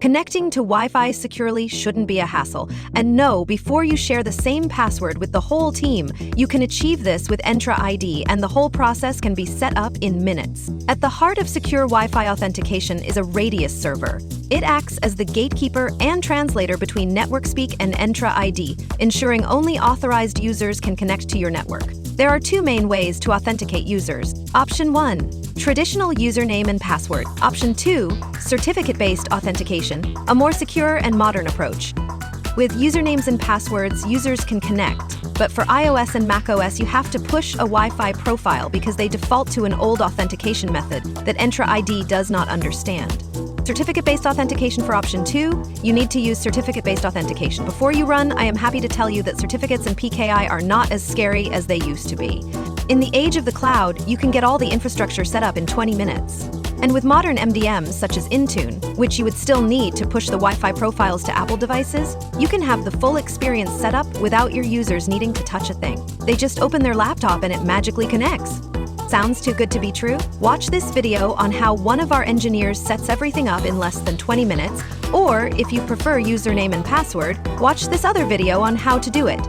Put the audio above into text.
Connecting to Wi-Fi securely shouldn't be a hassle. And no, before you share the same password with the whole team, you can achieve this with Entra ID, and the whole process can be set up in minutes. At the heart of secure Wi-Fi authentication is a radius server. It acts as the gatekeeper and translator between network speak and Entra ID, ensuring only authorized users can connect to your network. There are two main ways to authenticate users. Option 1. Traditional username and password. Option 2. Certificate-based authentication, a more secure and modern approach. With usernames and passwords, users can connect. But for iOS and macOS, you have to push a Wi-Fi profile because they default to an old authentication method that Entra ID does not understand. Certificate-based authentication for option 2, you need to use certificate-based authentication. Before you run, I am happy to tell you that certificates and PKI are not as scary as they used to be. In the age of the cloud, you can get all the infrastructure set up in 20 minutes. And with modern MDMs such as Intune, which you would still need to push the Wi-Fi profiles to Apple devices, you can have the full experience set up without your users needing to touch a thing. They just open their laptop and it magically connects. Sounds too good to be true? Watch this video on how one of our engineers sets everything up in less than 20 minutes, or if you prefer username and password, watch this other video on how to do it.